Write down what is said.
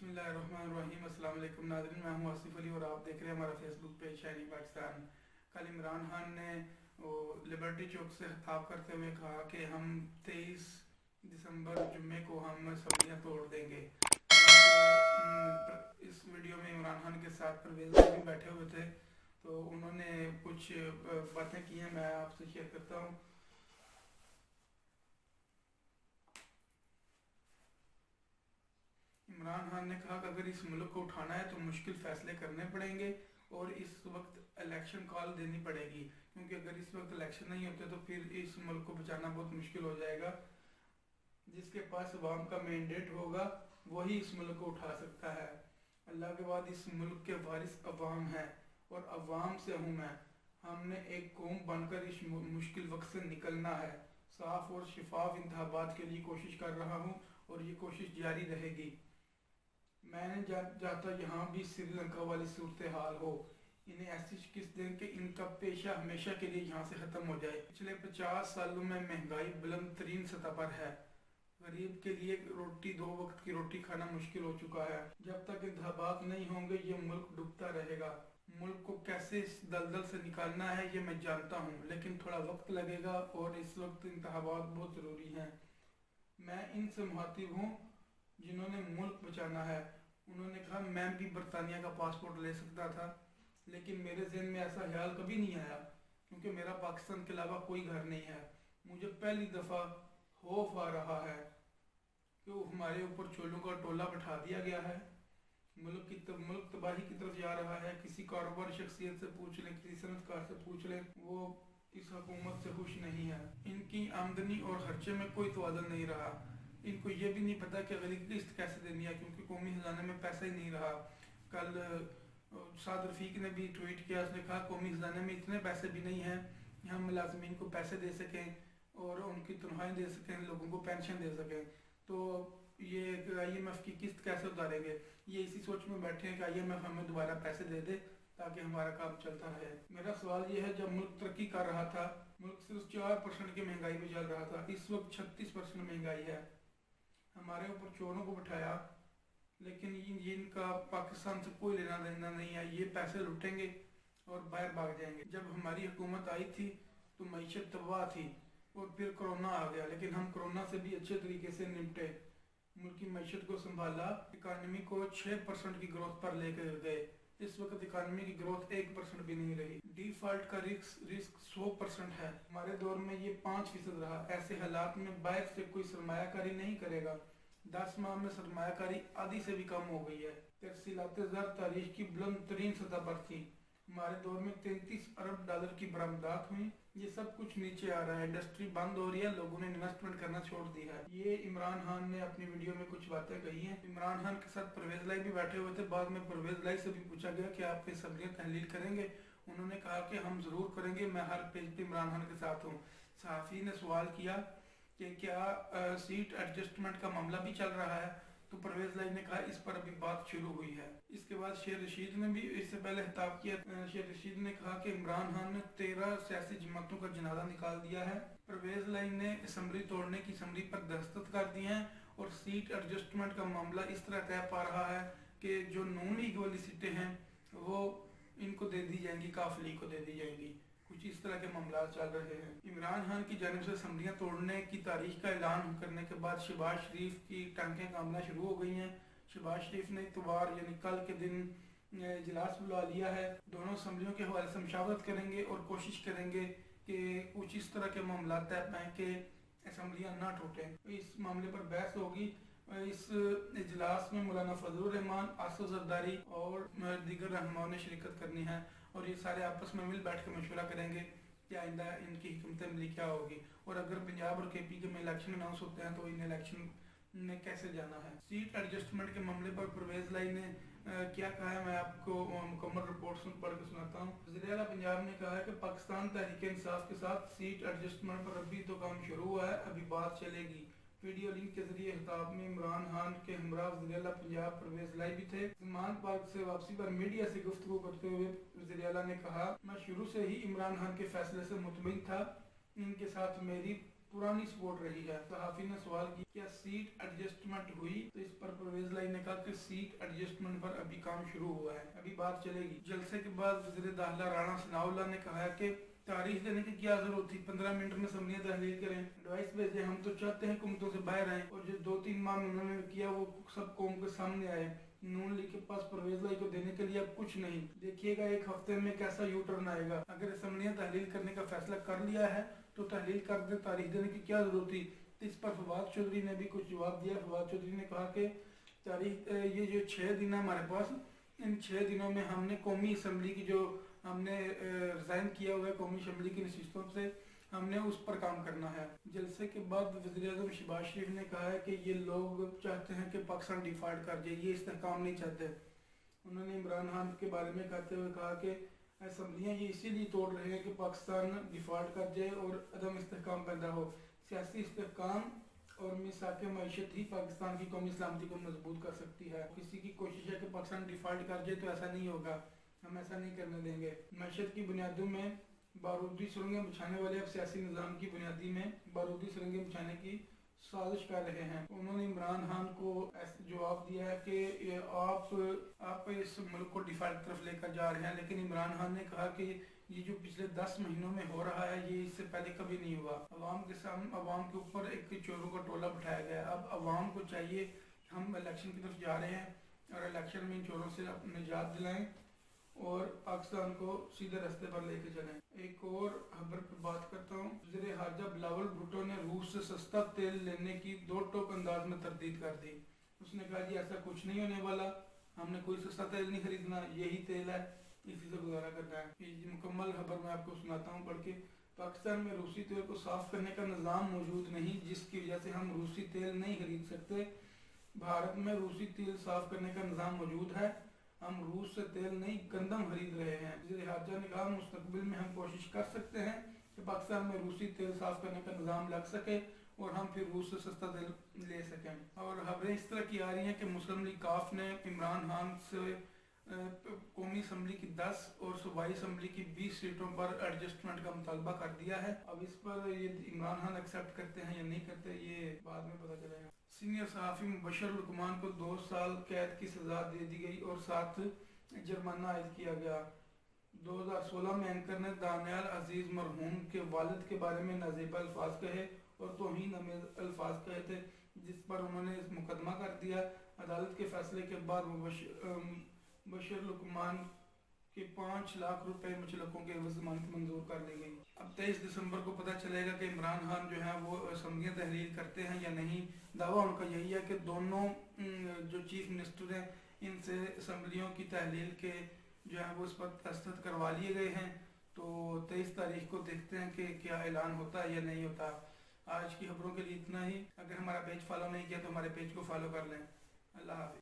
बिस्मिल्लाहिर्रहमानिर्रहीम। अस्सलाम वालेकुम नाज़रीन, मैं हूं आसिफ अली और आप देख रहे हैं हमारा फेसबुक पेज शाइनिंग पाकिस्तान। कल इमरान खान ने लिबर्टी चौक से खिताब करते हुए कहा कि हम 23 दिसंबर जुम्मे को हम सब्जियां तोड़ देंगे। इस वीडियो में इमरान खान के साथ परवेज़ भी बैठे हुए थे, तो उन्होंने कुछ बातें की हैं, मैं आपसे शेयर करता हूँ। इमरान खान ने कहा कि अगर इस मुल्क को उठाना है तो मुश्किल फ़ैसले करने पड़ेंगे और इस वक्त इलेक्शन कॉल देनी पड़ेगी, क्योंकि अगर इस वक्त इलेक्शन नहीं होते तो फिर इस मुल्क को बचाना बहुत मुश्किल हो जाएगा। जिसके पास अवाम का मैंडेट होगा वही इस मुल्क को उठा सकता है। अल्लाह के बाद इस मुल्क के वारिस अवाम है और अवाम से हूँ मैं। हमने एक कौम बनकर इस मुश्किल वक्त से निकलना है। साफ और शफाफ इंतखाबात के लिए कोशिश कर रहा हूँ और ये कोशिश जारी रहेगी। मैं नहीं चाहता यहाँ भी श्रीलंका वाली सूरत हाल हो। इन्हें ऐसी शिकस्त दें कि इनका पेशा हमेशा के लिए यहाँ से ख़त्म हो जाए। पिछले 50 सालों में महंगाई बुलंद तरीन सतह पर है। गरीब के लिए रोटी 2 वक्त की रोटी खाना मुश्किल हो चुका है। जब तक इंतखाबात नहीं होंगे ये मुल्क डूबता रहेगा। मुल्क को कैसे इस दलदल से निकालना है ये मैं जानता हूँ, लेकिन थोड़ा वक्त लगेगा और इस वक्त इंतखाबात बहुत ज़रूरी हैं। मैं इनसे मुखातिब हूँ जिन्होंने मुल्क बचाना है। उन्होंने कहा मैं भी बरतानिया का पासपोर्ट ले सकता था, लेकिन मेरे जहन में ऐसा ख्याल कभी नहीं आया, क्योंकि मेरा पाकिस्तान के अलावा कोई घर नहीं है। मुझे पहली दफ़ा खौफ आ रहा है कि हमारे ऊपर चोलों का टोला बैठा दिया गया है। मुल्क तबाही की तरफ जा रहा है। किसी कारोबारी शख्सियत से पूछ लें, किसी सनतकार से पूछ लें, वो इस हुकूमत से खुश नहीं है। इनकी आमदनी और खर्चे में कोई तवाज़ुन नहीं रहा। इनको ये भी नहीं पता कि अगली किस्त कैसे देनी है, क्योंकि कौमी खजाने में पैसा ही नहीं रहा। कल साद रफ़ीक ने भी ट्वीट किया, उसने कहा कौमी खजाने में इतने पैसे भी नहीं हैं कि हम मुलाजमीन को पैसे दे सकें और उनकी तनख्वाहें दे सकें, लोगों को पेंशन दे सकें। तो ये IMF की किस्त कैसे उतारेंगे? ये इसी सोच में बैठे हैं कि IMF हमें दोबारा पैसे दे दे ताकि हमारा काम चलता रहे। मेरा सवाल ये है, जब मुल्क तरक्की कर रहा था, मुल्क सिर्फ 4% की महंगाई में चल रहा था, इस वक्त 36% महंगाई है। हमारे ऊपर चोरों को बिठाया, लेकिन इनका पाकिस्तान से कोई लेना देना नहीं है। ये पैसे लुटेंगे और बाहर भाग जाएंगे। जब हमारी हुकूमत आई थी तो मईशत तबाह थी और फिर कोरोना आ गया, लेकिन हम कोरोना से भी अच्छे तरीके से निपटे। मुल्क की मईशत को संभाला, इकानमी को 6% की ग्रोथ पर लेकर गए। इस वक्त इकानमी की ग्रोथ 1% भी नहीं रही। डिफॉल्ट का रिस्क 100% है। हमारे दौर में ये 5% रहा। ऐसे हालात में बाहर से कोई सरमायाकारी नहीं करेगा। 10 माह में सरमायाकारी आधी से भी कम हो गई है। तरसीलात ज़र तारीख की बुलंद तरीन सतह पर थी। हमारे दौर में 33 अरब डॉलर की बरामदात हुई। ये सब कुछ नीचे आ रहा है। इंडस्ट्री बंद हो रही है, लोगों ने इन्वेस्टमेंट करना छोड़ दी है। ये इमरान खान ने अपनी वीडियो में कुछ बातें कही हैं। इमरान खान के साथ परवेज़ लाई भी बैठे हुए थे। बाद में परवेज़ लाई से भी पूछा गया कि आप असम्बलियाँ तहलील करेंगे? उन्होंने कहा कि हम ज़रूर करेंगे, मैं हर पेज पे इमरान खान के साथ हूँ। सहाफ़ी ने सवाल किया कि क्या सीट एडजस्टमेंट का मामला भी चल रहा है, तो परवेज़ लाई ने कहा इस पर अभी बात शुरू हुई है। इसके बाद शेर रशीद ने भी इससे पहले खिताब किया। शेर रशीद ने कहा कि इमरान खान ने 13 सियासी जमातों का जनाजा निकाल दिया है। परवेज़ लाई ने असम्बली तोड़ने की असम्बली पर दस्तखत कर दिए हैं और सीट एडजस्टमेंट का मामला इस तरह तय पा रहा है कि जो नून लीग वाली सीटें हैं वो इनको दे दी जाएंगी, काफ लीग को दे दी जाएंगी। कुछ इस तरह के मामला चल रहे हैं। इमरान खान की जानिब से असम्बलियाँ तोड़ने की तारीख का ऐलान करने के बाद शहबाज शरीफ की टांकें कामना शुरू हो गई हैं। शहबाज शरीफ ने इतवार यानी कल के दिन इजलास बुला लिया है। दोनों असम्बलियों के हवाले से मशावरत करेंगे और कोशिश करेंगे कि कुछ इस तरह के मामला तय पाएँ कि असम्बलियाँ ना टूटें। इस मामले पर बहस होगी। इस इजलास में मौलाना फजलुर रहमान, आसिफ जरदारी और दीगर रहनुमाओं ने शिरकत करनी है और ये सारे आपस में मिल बैठ कर मशवरा करेंगे कि आइंदा इनकी हिकमत अमली क्या होगी और अगर पंजाब और KP के में इलेक्शन अनाउंस होते हैं तो इन इलेक्शन में कैसे जाना है। सीट एडजस्टमेंट के मामले पर परवेज़ लाई ने क्या कहा है, मैं आपको मुकम्मल रिपोर्ट पढ़ के सुनाता हूँ। वज़ीर आला पंजाब ने कहा है कि पाकिस्तान तहरीक इंसाफ के साथ सीट एडजस्टमेंट पर अभी तो काम शुरू हुआ है, अभी बात चलेगी। वीडियो लिंक के जरिए खिताब में इमरान खान के हमरा वज़ीर आला पंजाब परवेज़ लाई भी थे। सलमान पार्क से वापसी पर मीडिया से गुफ्तगू करते हुए वज़ीर आला ने कहा, मैं शुरू से ही इमरान खान के फैसले से मुतमईन था। इनके साथ मेरी पुरानी सपोर्ट रही है। सहाफी ने सवाल किया क्या सीट एडजस्टमेंट हुई, तो इस पर परवेज लाई ने कहा कि सीट एडजस्टमेंट पर अभी काम शुरू हुआ है, अभी बात चलेगी। जलसे के बाद वज़ीर दाखिला राणा सनाउल्लाह ने कहा कि तारीख देने की क्या जरूरत थी, 15 मिनट में असम्बलियां तहलील करें, एडवाइस भेजे, हम तो चाहते हैं हुकूमतों से बाहर आए, और जो 2-3 माह में उन्होंने किया वो सब कौम के सामने आए। नून लीग के पास परवेज लाई को देने के लिए अब कुछ नहीं, देखिएगा एक हफ्ते में कैसा यू टर्न आएगा। अगर असम्बलियां तहलील करने का फैसला कर लिया है तो तहलील कर दे, तारीख देने की क्या जरूरत थी। इस पर फवाद चौधरी ने भी कुछ जवाब दिया। फवाद चौधरी ने कहा कि तारीख ये जो 6 दिन है हमारे पास, इन 6 दिनों में हमने कौमी असम्बली की जो हमने रिज़ाइन किया हुआ है कौमी असम्बली की नशिस्तों से, हमने उस पर काम करना है। जलसे के बाद वज़ीर-ए-आज़म शहबाज शरीफ ने कहा है कि ये लोग चाहते हैं कि पाकिस्तान डिफॉल्ट कर जाए, ये इस्तेहकाम नहीं चाहते। उन्होंने इमरान खान के बारे में कहते हुए कहा कि असम्बलियाँ ये इसीलिए तोड़ रहे हैं कि पाकिस्तान डिफॉल्ट कर जाए और अदम इस्तेहकाम पैदा हो। सियासी इस्तेहकाम और मिसाक मईशत ही पाकिस्तान की कौमी सलामती को मजबूत कर सकती है। किसी की कोशिश है कि पाकिस्तान डिफॉल्ट कर जाए तो ऐसा नहीं होगा, हम ऐसा नहीं करने देंगे। मईशत की बुनियादों में बारूदी सुरंगें बिछाने वाले अब सियासी निज़ाम की बुनियादी में बारूदी सुरंगें बिछाने की साजिश कर रहे हैं। उन्होंने इमरान खान को जवाब दिया है कि आप इस मुल्क को डिफॉल्ट की तरफ लेकर जा रहे हैं, लेकिन इमरान खान ने कहा कि ये जो पिछले 10 महीनों में हो रहा है ये इससे पहले कभी नहीं हुआ। अवाम के सामने अवाम के ऊपर एक चोरों का टोला बिठाया गया। अब अवाम को चाहिए, हम इलेक्शन की तरफ जा रहे हैं और इलेक्शन में इन चोरों से निजात दिलाएं और पाकिस्तान को सीधे रास्ते पर लेके चलें। एक और खबर पर बात करता हूँ। वज़ीर ख़ारजा बिलावल भुट्टो ने रूस से सस्ता तेल लेने की दो टोक अंदाज में तरदीद कर दी। उसने कहा जी ऐसा कुछ नहीं होने वाला, हमने कोई सस्ता तेल नहीं खरीदना, यही तेल है, इसी से गुजारा करना है। ये मुकम्मल खबर मैं आपको सुनाता हूँ पढ़ के। पाकिस्तान में रूसी तेल को साफ करने का निज़ाम मौजूद नहीं, जिसकी वजह से हम रूसी तेल नहीं खरीद सकते। भारत में रूसी तेल साफ करने का निज़ाम मौजूद है, हम रूस से तेल नहीं गंदम खरीद रहे हैं। वज़ीर ख़ारजा ने कहा मुस्तकबिल में हम कोशिश कर सकते हैं कि पाकिस्तान में रूसी तेल साफ करने का निज़ाम लग सके और हम फिर रूस से सस्ता तेल ले सकें। और खबरें इस तरह की आ रही हैं कि मुस्लिम लीग काफ ने इमरान खान से कौमी असम्बली की 10 और सूबाई असम्बली की 20 सीटों पर एडजस्टमेंट का मुतालबा कर दिया है। अब इस पर ये इमरान खान एक्सेप्ट करते हैं या नहीं करते ये बाद में पता चलेगा। सीनियर सहाफ़ी मुबशर लुकमान को 2 साल कैद की सज़ा दे दी गई और 7 जुर्माना आयद किया गया। 2016 में एंकर ने दानियाल अजीज़ मरहूम के वालिद के बारे में नाज़ेबा अल्फाज कहे और तौहीन आमेज़ अल्फाज कहे थे, जिस पर उन्होंने मुकदमा कर दिया। अदालत के फैसले के बाद मुबशर लुकमान के 5 लाख रुपए मुचलकों के ज़मानत मंजूर कर ली गई। अब 23 दिसंबर को पता चलेगा कि इमरान खान जो है वो असम्बलियाँ तहलील करते हैं या नहीं। दावा उनका यही है कि दोनों जो चीफ मिनिस्टर हैं इनसे असम्बलियों की तहलील के जो है वो इस पर दस्तखत करवा लिए गए हैं। तो 23 तारीख को देखते हैं कि क्या ऐलान होता है या नहीं होता। आज की खबरों के लिए इतना ही। अगर हमारा पेज फॉलो नहीं किया तो हमारे पेज को फॉलो कर लें। अल्लाह हाफ़िज़।